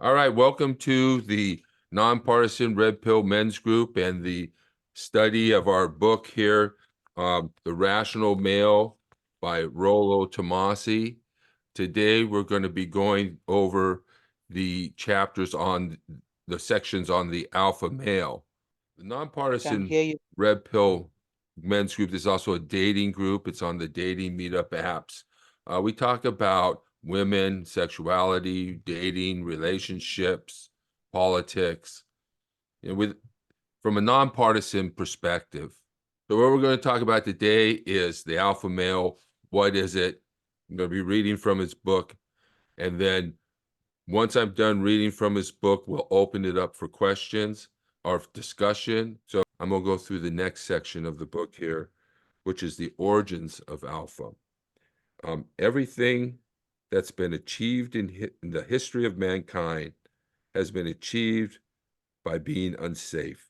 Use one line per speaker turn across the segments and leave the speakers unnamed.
All right, welcome to the Nonpartisan Red Pill Men's Group and the study of our book here, The Rational Male by Rollo Tomassi. Today, we're going to be going over the chapters on the sections on the alpha male. The
Can't
Nonpartisan
hear you.
Red Pill Men's Group is also a dating group. It's on the dating meetup apps. We talk about women, sexuality, dating, relationships, politics, with from a nonpartisan perspective. So what we're going to talk about today is the alpha male. What is it? I'm going to be reading from his book, and then once I'm done reading from his book, we'll open it up for questions or discussion. So I'm going to go through the next section of the book here, which is the origins of alpha. Everything that's been achieved in the history of mankind has been achieved by being unsafe.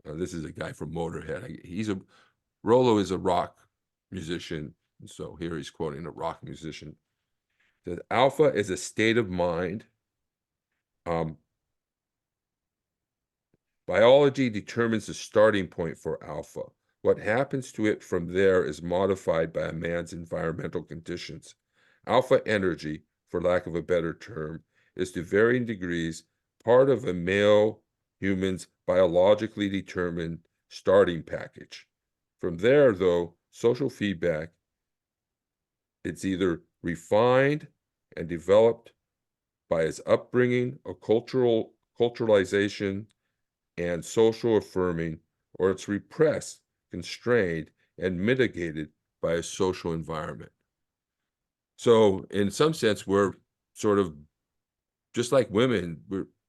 This is a guy from Motorhead. Rollo is a rock musician, so here he's quoting a rock musician. That alpha is a state of mind. Um, Biology determines the starting point for alpha. What happens to it from there is modified by a man's environmental conditions. Alpha energy, for lack of a better term, is to varying degrees part of a male human's biologically determined starting package. From there, though, social feedback, it's either refined and developed by his upbringing or culturalization and social affirming, or it's repressed, constrained, and mitigated by a social environment. So, in some sense, we're sort of just like women,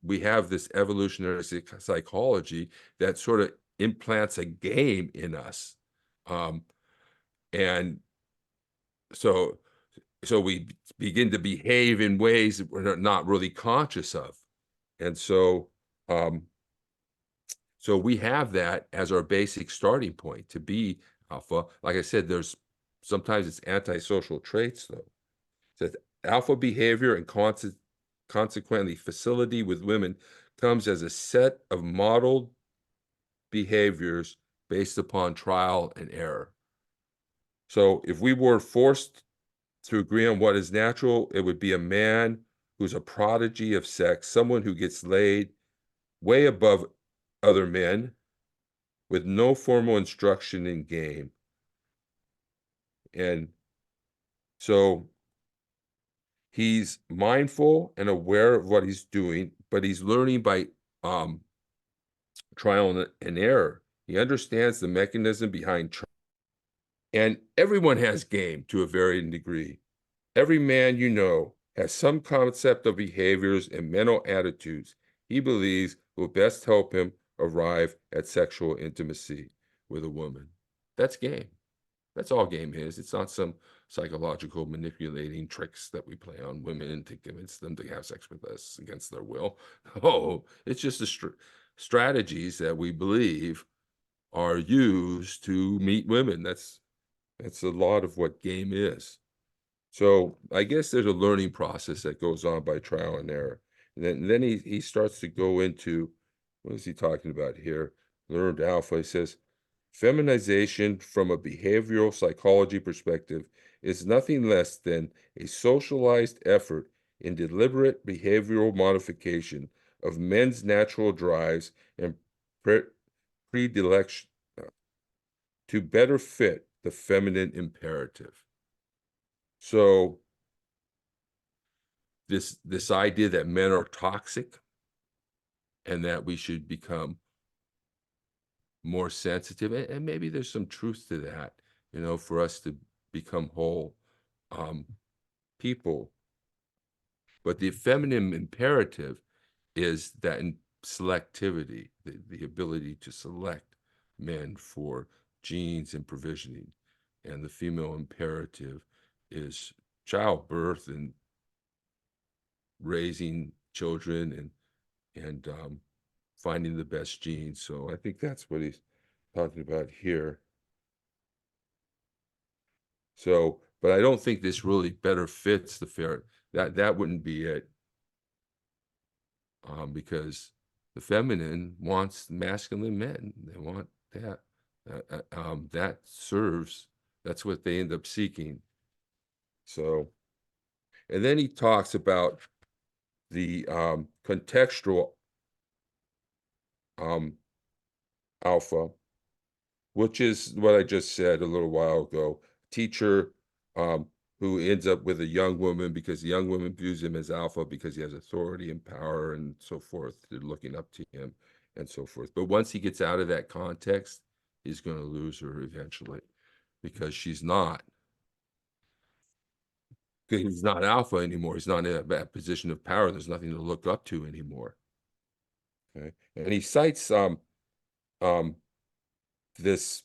we have this evolutionary psychology that sort of implants a game in us. Um, and so, so we begin to behave in ways that we're not really conscious of. And um, so we have that as our basic starting point to be alpha. Like I said, there's sometimes it's antisocial traits though. It says alpha behavior and consequently facility with women comes as a set of modeled behaviors based upon trial and error. So if we were forced to agree on what is natural, it would be a man who's a prodigy of sex, someone who gets laid way above other men with no formal instruction in game. And so he's mindful and aware of what he's doing, but he's learning by um, trial and error. He understands the mechanism behind trial. And everyone has game to a varying degree. Every man you know has some concept of behaviors and mental attitudes he believes will best help him arrive at sexual intimacy with a woman. That's game. That's all game is. It's not some psychological manipulating tricks that we play on women to convince them to have sex with us against their will. Oh, it's just the strategies that we believe are used to meet women. That's a lot of what game is. So I guess there's a learning process that goes on by trial and error. And then he starts to go into, what is he talking about here? Learned alpha. He says, feminization from a behavioral psychology perspective is nothing less than a socialized effort in deliberate behavioral modification of men's natural drives and predilection to better fit the feminine imperative. So this idea that men are toxic and that we should become more sensitive, and maybe there's some truth to that, for us to become whole um, people. But the feminine imperative is that in selectivity, the ability to select men for genes and provisioning. And the female imperative is childbirth and raising children and finding the best genes. So I think that's what he's talking about here. So, but I don't think this really better fits the fair. That wouldn't be it. because the feminine wants masculine men. They want that. That serves, that's what they end up seeking. So, and then he talks about the contextual alpha, which is what I just said a little while ago. Teacher um, who ends up with a young woman because the young woman views him as alpha because he has authority and power and so forth. They're looking up to him and so forth. But once he gets out of that context, he's going to lose her eventually because she's not. Because he's not alpha anymore. He's not in that position of power. There's nothing to look up to anymore. Okay, and he cites um, this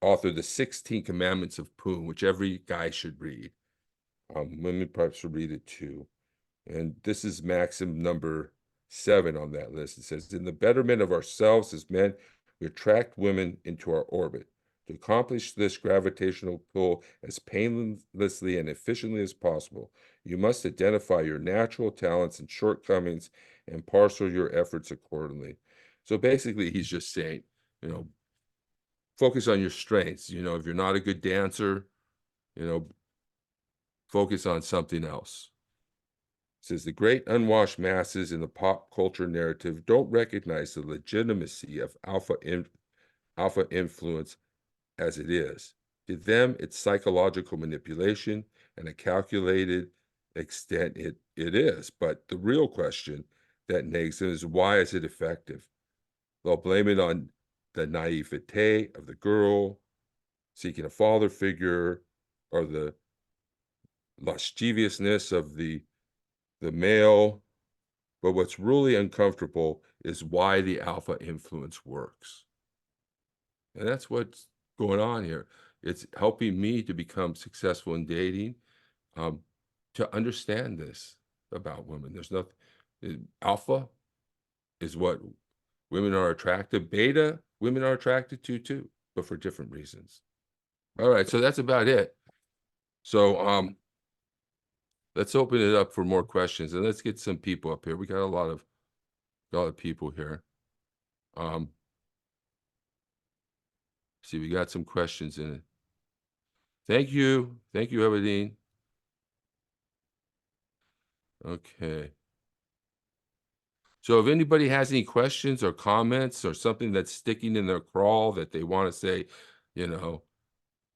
author, The 16 Commandments of Poon, which every guy should read. Women probably should read it too. And this is maxim number 7 on that list. It says, in the betterment of ourselves as men, we attract women into our orbit. To accomplish this gravitational pull as painlessly and efficiently as possible, you must identify your natural talents and shortcomings and parcel your efforts accordingly. So basically, he's just saying, you know, focus on your strengths. You know, if you're not a good dancer, you know, focus on something else. It says the great unwashed masses in the pop culture narrative don't recognize the legitimacy of alpha influence as it is. To them, it's psychological manipulation and a calculated extent it is. But the real question that nags them is why is it effective? They'll blame it on the naivete of the girl seeking a father figure or the lasciviousness of the male. But what's really uncomfortable is why the alpha influence works. And that's what's going on here. It's helping me to become successful in dating, um, to understand this about women. There's nothing, alpha is what women are attracted. Beta, women are attracted to too, but for different reasons. All right, so that's about it. So let's open it up for more questions and let's get some people up here. We got a lot of people here. See, we got some questions in it. Thank you. Thank you, Everdeen. Okay. So if anybody has any questions or comments or something that's sticking in their crawl that they want to say, you know,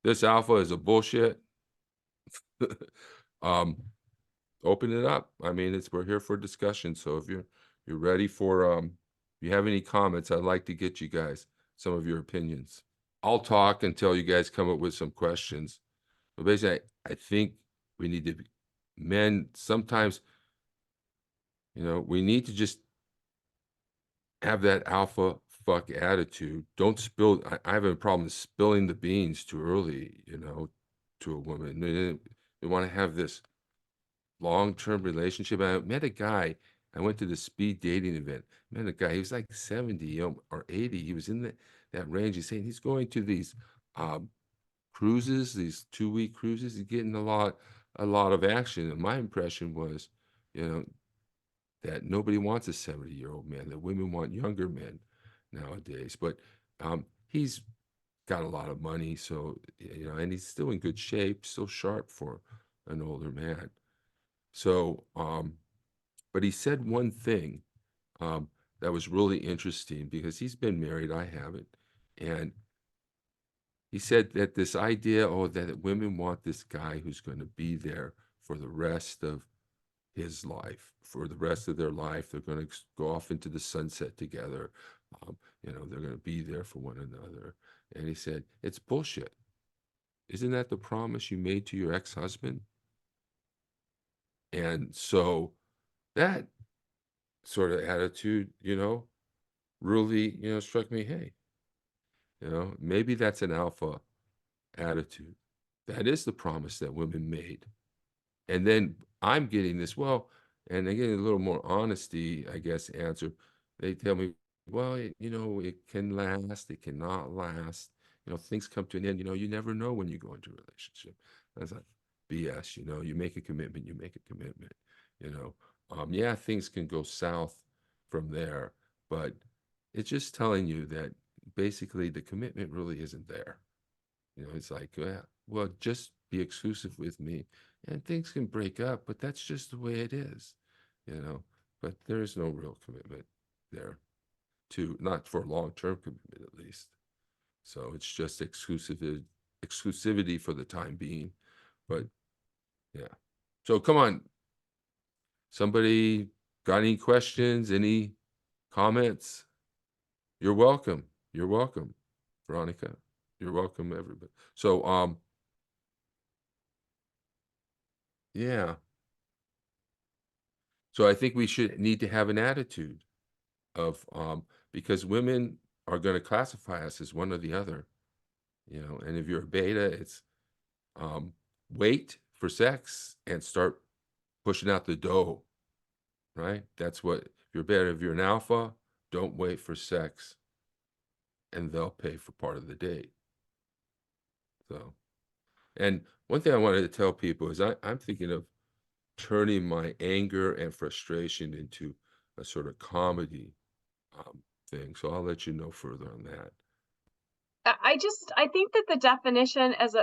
this alpha is a bullshit, um, open it up. I mean, we're here for discussion. So if you're ready for if you have any comments, I'd like to get you guys some of your opinions. I'll talk until you guys come up with some questions. But basically, I think we need to men sometimes, you know, we need to just have that alpha fuck attitude. Don't spill. I have a problem spilling the beans too early, you know, to a woman. They want to have this long-term relationship. I met a guy. I went to the speed dating event. Met a guy. He was like 70, you know, or 80. He was in that range. He's saying he's going to these cruises, these 2-week cruises. He's getting a lot of action. And my impression was, you know, that nobody wants a 70-year-old man, that women want younger men nowadays. But he's got a lot of money, so, you know, and he's still in good shape, still sharp for an older man. So, but he said one thing that was really interesting because he's been married, I haven't. And he said that this idea, oh, that women want this guy who's going to be there for the rest of his life, for the rest of their life. They're going to go off into the sunset together. You know, they're going to be there for one another. And he said, it's bullshit. Isn't that the promise you made to your ex-husband? And so that sort of attitude, you know, really, you know, struck me, hey, you know, maybe that's an alpha attitude. That is the promise that women made. And then I'm getting this, well, and they get a little more honesty, I guess, answer. They tell me, well, you know, it can last, it cannot last. You know, things come to an end. You know, you never know when you go into a relationship. That's like BS, you know, you make a commitment, you make a commitment, you know. Yeah, things can go south from there, but it's just telling you that basically the commitment really isn't there. It's like, well, just be exclusive with me, and things can break up, but that's just the way it is, you know. But there is no real commitment there, not for long-term commitment at least. So it's just exclusivity for the time being. But yeah. So come on, somebody got any questions, any comments? You're welcome. You're welcome, Veronica. You're welcome, everybody. So yeah. So I think we should need to have an attitude of because women are going to classify us as one or the other, and if you're a beta, it's um wait for sex and start pushing out the dough, right? That's what, if you're beta. If you're an alpha, don't wait for sex and they'll pay for part of the date. So, and one thing I wanted to tell people is I'm thinking of turning my anger and frustration into a sort of comedy thing. So I'll let you know further on that.
I think that the definition as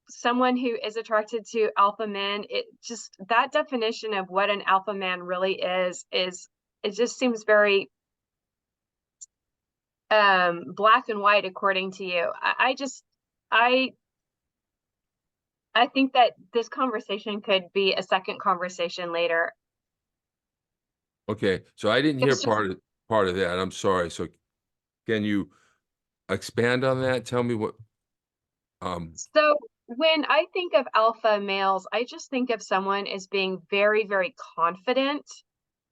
someone who is attracted to alpha men, it just, that definition of what an alpha man really is, it just seems very black and white according to you. I I think that this conversation could be a second conversation later.
Okay, so I didn't hear
It's just,
part of that. I'm sorry. So can you expand on that? Tell me what um
so when I think of alpha males, I just think of someone as being very, very confident,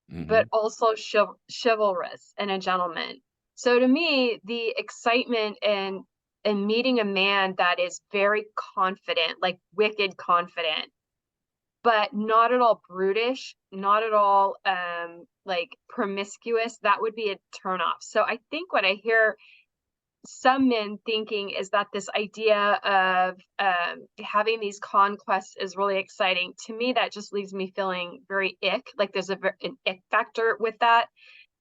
but
mhm.
also chivalrous and a gentleman. So to me, the excitement in meeting a man that is very confident, like wicked confident, but not at all brutish, not at all like promiscuous, that would be a turn off. So I think what I hear some men thinking is that this idea of having these conquests is really exciting. To me, that just leaves me feeling very ick. Like there's an ick factor with that.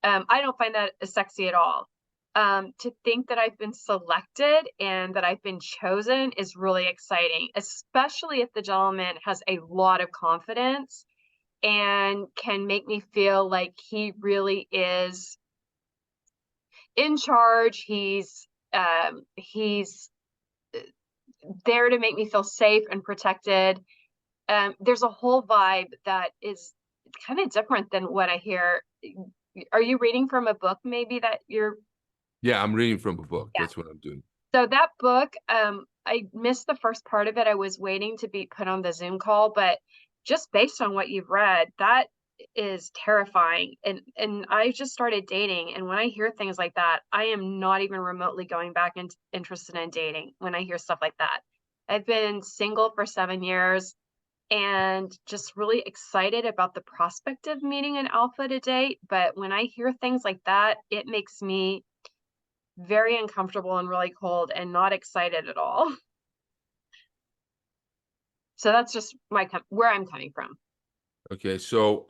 I don't find that sexy at all. To think that I've been selected and that I've been chosen is really exciting, especially if the gentleman has a lot of confidence and can make me feel like he really is in charge. He's there to make me feel safe and protected. There's a whole vibe that is kind of different than what I hear. Are you reading from a book maybe that you're
Yeah, I'm reading from a book.
yeah.
That's what I'm doing.
So that book, I missed the first part of it. I was waiting to be put on the Zoom call, but just based on what you've read, that is terrifying. And I just started dating, and when I hear things like that, I am not even remotely going back and interested in dating when I hear stuff like that. I've been single for 7 years and just really excited about the prospect of meeting an alpha to date. But when I hear things like that, it makes me very uncomfortable and really cold and not excited at all. So that's just where I'm coming from.
Okay, so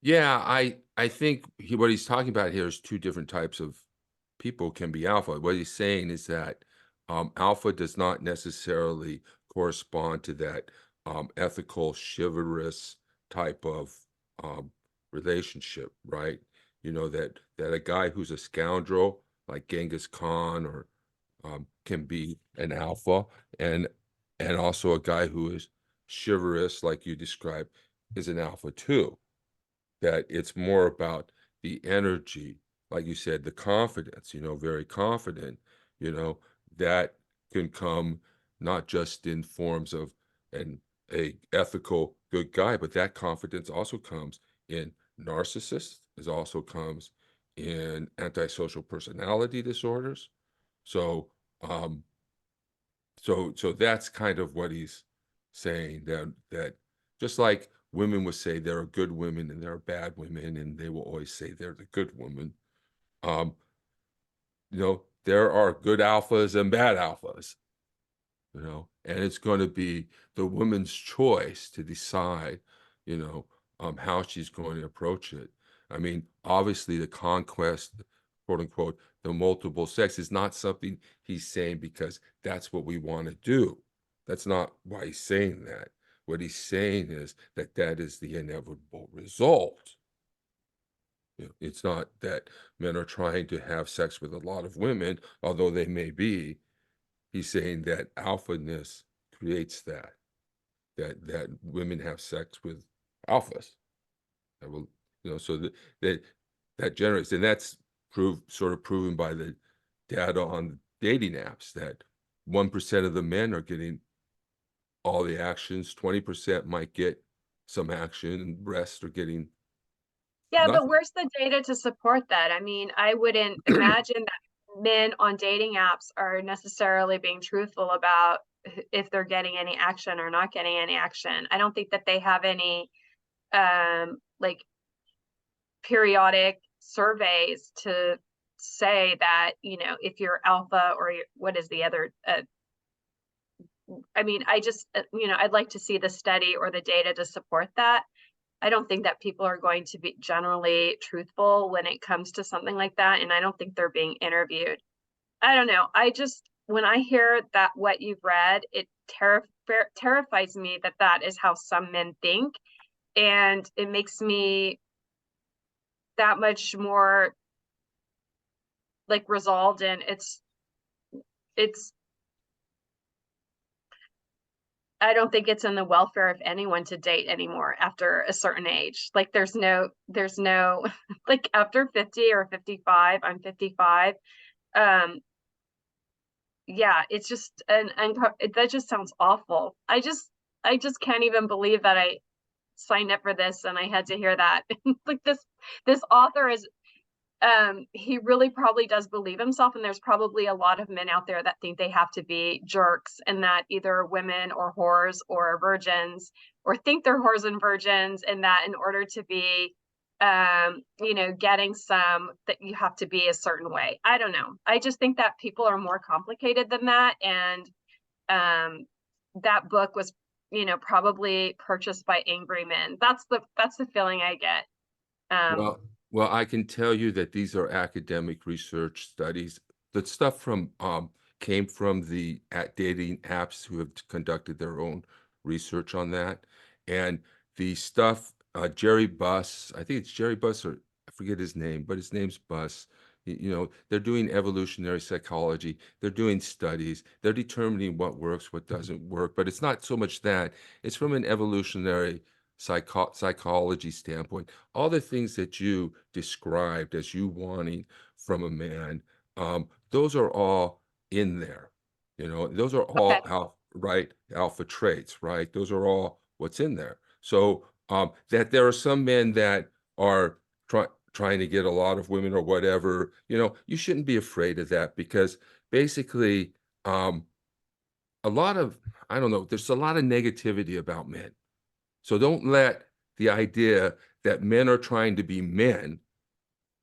yeah, I think what he's talking about here is two different types of people can be alpha. What he's saying is that alpha does not necessarily correspond to that ethical, chivalrous type of um, relationship, right? That a guy who's a scoundrel like Genghis Khan or can be an alpha, and also a guy who is chivalrous, like you described, is an alpha too. That it's more about the energy, like you said, the confidence, very confident, you know, that can come not just in forms of an a ethical good guy, but that confidence also comes in narcissists, it also comes in antisocial personality disorders. So um so that's kind of what he's saying, that just like women would say there are good women and there are bad women, and they will always say they're the good woman. Um, there are good alphas and bad alphas, and it's going to be the woman's choice to decide, you know, how she's going to approach it. I mean, obviously the conquest, quote unquote, the multiple sex is not something he's saying because that's what we want to do. That's not why he's saying that. What he's saying is that that is the inevitable result. You know, it's not that men are trying to have sex with a lot of women, although they may be. He's saying that alphaness creates that women have sex with alphas. That will, you know, so that generates, and that's sort of proven by the data on dating apps that 1% of the men are getting all the actions, 20% might get some action, and the rest are getting
Yeah, but
nothing.
where's the data to support that? I mean, I wouldn't imagine that men on dating apps are necessarily being truthful about if they're getting any action or not getting any action. I don't think that they have any like periodic surveys to say that, you know, if you're alpha or what is the other I mean, I just you know, I'd like to see the study or the data to support that. I don't think that people are going to be generally truthful when it comes to something like that, and I don't think they're being interviewed. I don't know. I just when I hear that what you've read, it terrifies me that that is how some men think, and it makes me that much more like resolved, and it's I don't think it's in the welfare of anyone to date anymore after a certain age. Like there's no like after 50 or 55, I'm 55. Um yeah, it's just that just sounds awful. I just can't even believe that I signed up for this and I had to hear that. Like this author is he really probably does believe himself, and there's probably a lot of men out there that think they have to be jerks and that either women or whores or virgins or think they're whores and virgins, and that in order to be you know, getting some that you have to be a certain way. I don't know. I just think that people are more complicated than that, and um that book was, you know, probably purchased by angry men. That's the feeling I get. um
Well, well, I can tell you that these are academic research studies. The stuff from came from the dating apps who have conducted their own research on that, and the stuff Jerry Buss, I think it's Jerry Buss or I forget his name, but his name's Buss. You know, they're doing evolutionary psychology. They're doing studies. They're determining what works, what doesn't work. But it's not so much that; it's from an evolutionary psychology standpoint, all the things that you described as you wanting from a man, those are all in there. You know, those are
okay.
all right, alpha traits, right? Those are all what's in there. So that there are some men that are trying to get a lot of women or whatever, you know, you shouldn't be afraid of that because basically, a lot of, I don't know, there's a lot of negativity about men. So don't let the idea that men are trying to be men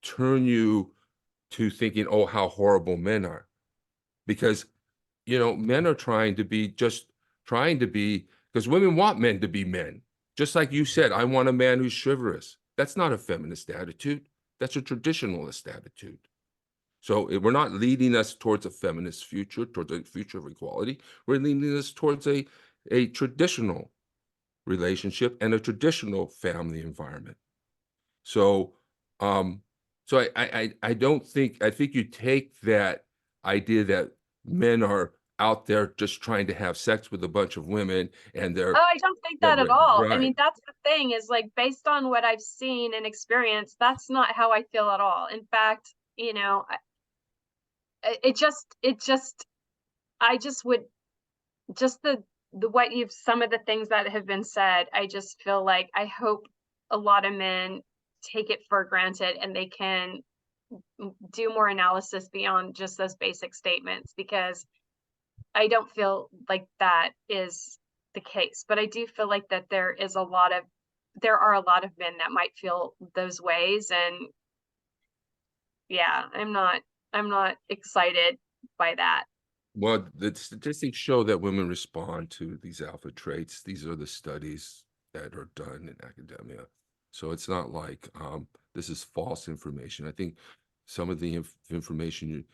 turn you to thinking, oh, how horrible men are. Because, you know, men are trying to be just trying to be, because women want men to be men. Just like you said, I want a man who's chivalrous. That's not a feminist attitude. That's a traditionalist attitude. So we're not leading us towards a feminist future, towards a future of equality. We're leading us towards a traditional relationship and a traditional family environment. So, um, so I don't think I think you take that idea that men are out there just trying to have sex with a bunch of women and
Oh, I don't think
that
that at all. I
right.
mean, that's the thing is like based on what I've seen and experienced, that's not how I feel at all. In fact, you know, it just, I just would just the what you've some of the things that have been said, I just feel like I hope a lot of men take it for granted and they can do more analysis beyond just those basic statements because I don't feel like that is the case, but I do feel like that there are a lot of men that might feel those ways, and yeah, I'm not excited by that.
Well, the statistics show that women respond to these alpha traits. These are the studies. that are done in academia. So it's not like this is false information. I think some of the information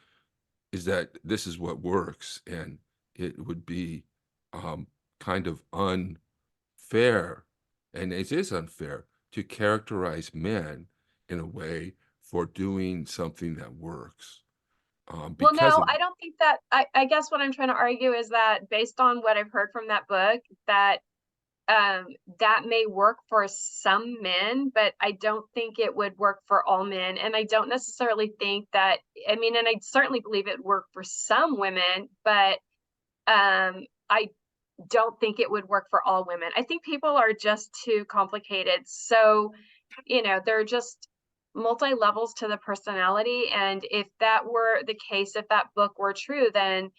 is that this is what works, and it would be um, kind of unfair, and it is unfair to characterize men in a way for doing something that works
Well,
because
no,
of
I don't think that, I guess what I'm trying to argue is that based on what I've heard from that book, that um that may work for some men, but I don't think it would work for all men. And I don't necessarily think that, I mean, and I certainly believe it worked for some women, but I don't think it would work for all women. I think people are just too complicated. So, there are just multi levels to the personality. And if that were the case, if that book were true, then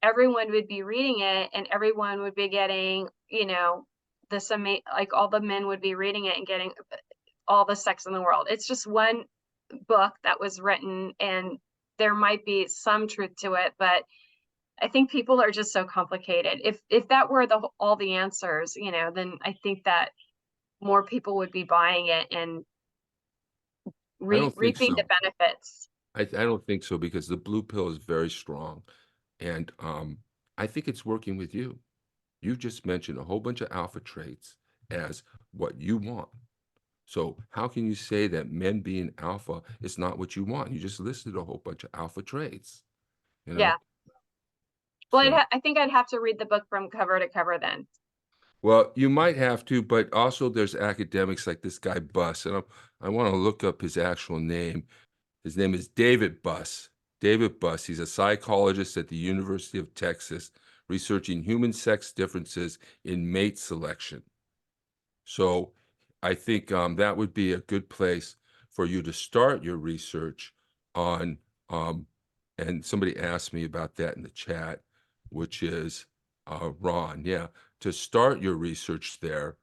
everyone would be reading it and everyone would be getting, this like all the men would be reading it and getting all the sex in the world. It's just one book that was written, and there might be some truth to it, but I think people are just so complicated. If that were all the answers, then I think that more people would be buying it and
I don't think
reaping the
so.
benefits.
I don't think so because the blue pill is very strong, and I think it's working with you. You just mentioned a whole bunch of alpha traits as what you want. So how can you say that men being alpha is not what you want? You just listed a whole bunch of alpha traits, you know?
Yeah. Well,
So,
I think I'd have to read the book from cover to cover then.
well, you might have to, but also there's academics like this guy Buss, and I want to look up his actual name. His name is David Buss. David Buss. He's a psychologist at the University of Texas, researching human sex differences in mate selection. So I think that would be a good place for you to start your research on. And somebody asked me about that in the chat, which is Ron. Yeah, to start your research there,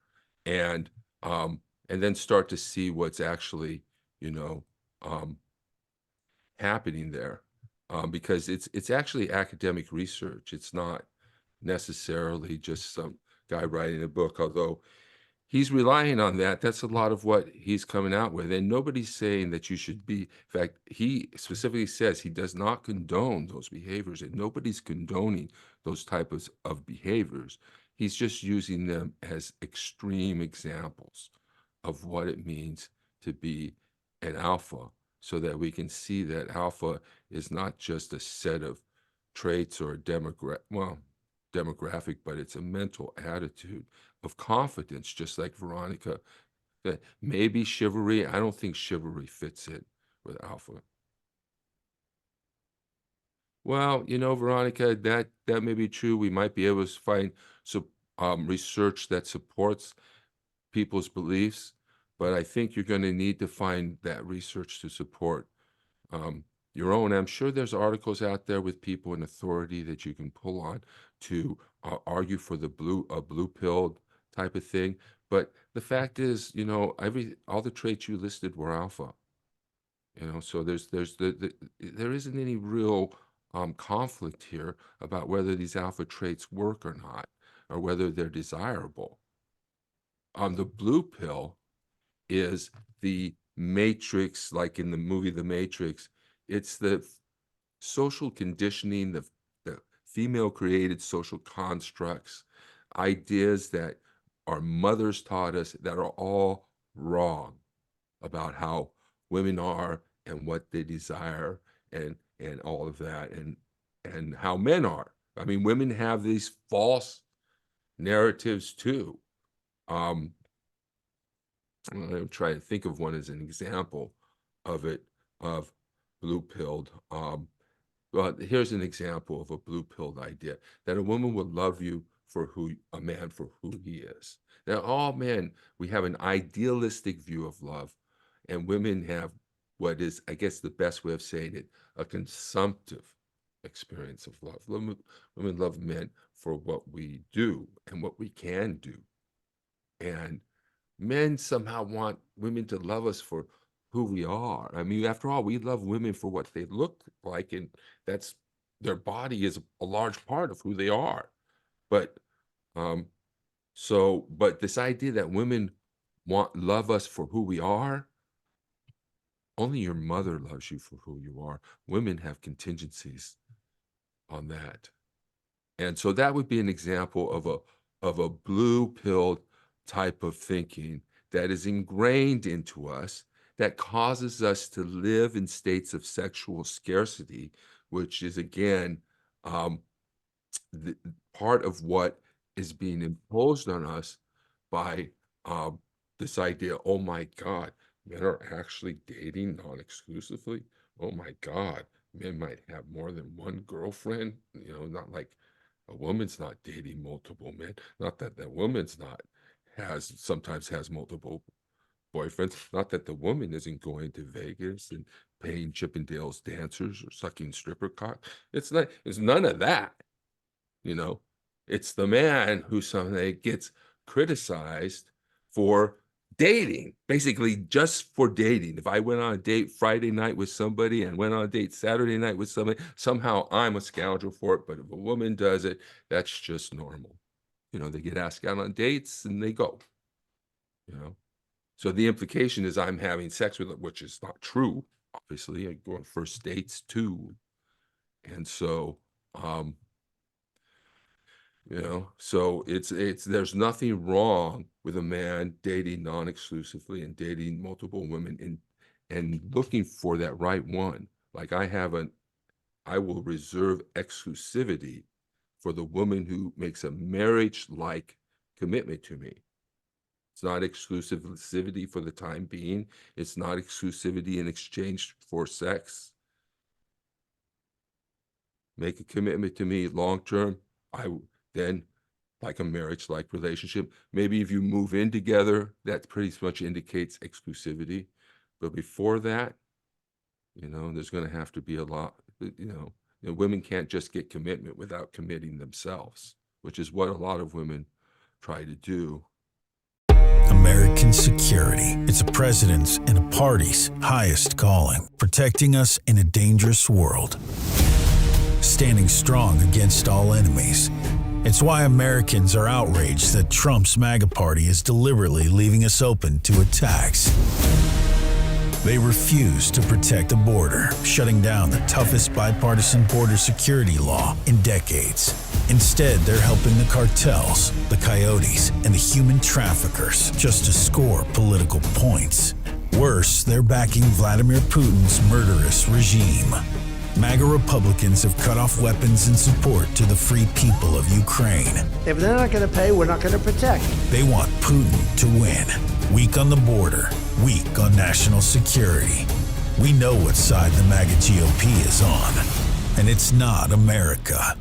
and and then start to see what's actually, you know, um, happening there, because it's actually academic research. It's not necessarily just some guy writing a book, although he's relying on that. That's a lot of what he's coming out with. And nobody's saying that you should be, in fact, he specifically says he does not condone those behaviors, and nobody's condoning those types of behaviors. He's just using them as extreme examples of what it means to be an alpha, so that we can see that alpha is not just a set of traits or a demographic, but it's a mental attitude of confidence, just like Veronica. That maybe chivalry. I don't think chivalry fits it with alpha. Well, Veronica, that may be true. We might be able to find some research that supports people's beliefs, but I think you're going to need to find that research to support your own. I'm sure there's articles out there with people in authority that you can pull on to argue for the blue pill type of thing. But the fact is, all the traits you listed were alpha. So there isn't any real conflict here about whether these alpha traits work or not, or whether they're desirable. The blue pill is the matrix, like in the movie The Matrix. It's the social conditioning, the female created social constructs, ideas that our mothers taught us that are all wrong about how women are and what they desire, and all of that, and how men are. I mean, women have these false narratives too. Um, I'm trying to think of one as an example of it, of blue pilled. Well, here's an example of a blue pilled idea that a woman will love you for who a man for who he is. Now, all men, we have an idealistic view of love, and women have what is, I guess, the best way of saying it, a consumptive experience of love. Women love men for what we do and what we can do. And men somehow want women to love us for who we are. I mean, after all, we love women for what they look like, and that's their body is a large part of who they are. But um, So, but this idea that women love us for who we are, only your mother loves you for who you are. Women have contingencies on that. And so that would be an example of a blue-pilled type of thinking that is ingrained into us, that causes us to live in states of sexual scarcity, which is again the part of what is being imposed on us by this idea. Oh my God, men are actually dating non-exclusively. Oh my God, men might have more than one girlfriend. You know, not like a woman's not dating multiple men. Not that the woman's not sometimes has multiple boyfriends. Not that the woman isn't going to Vegas and paying Chippendales dancers or sucking stripper cock. It's not. It's none of that. You know, it's the man who someday gets criticized for dating, basically just for dating. If I went on a date Friday night with somebody and went on a date Saturday night with somebody, somehow I'm a scoundrel for it. But if a woman does it, that's just normal. You know, they get asked out on dates and they go, you know. So the implication is I'm having sex with it, which is not true. Obviously, I go on first dates too. And so, you know, so it's there's nothing wrong with a man dating non-exclusively and dating multiple women and looking for that right one. Like I will reserve exclusivity for the woman who makes a marriage-like commitment to me. It's not exclusivity for the time being. It's not exclusivity in exchange for sex. Make a commitment to me long-term. Then like a marriage-like relationship. Maybe if you move in together, that pretty much indicates exclusivity. But before that, you know, there's going to have to be a lot, you know, women can't just get commitment without committing themselves, which is what a lot of women try to do.
American security. It's a president's and a party's highest calling, protecting us in a dangerous world. Standing strong against all enemies. It's why Americans are outraged that Trump's MAGA party is deliberately leaving us open to attacks. They refuse to protect the border, shutting down the toughest bipartisan border security law in decades. Instead, they're helping the cartels, the coyotes, and the human traffickers just to score political points. Worse, they're backing Vladimir Putin's murderous regime. MAGA Republicans have cut off weapons and support to the free people of Ukraine.
If they're not going to pay, we're not going to protect.
They want Putin to win. Weak on the border, weak on national security. We know what side the MAGA GOP is on, and it's not America.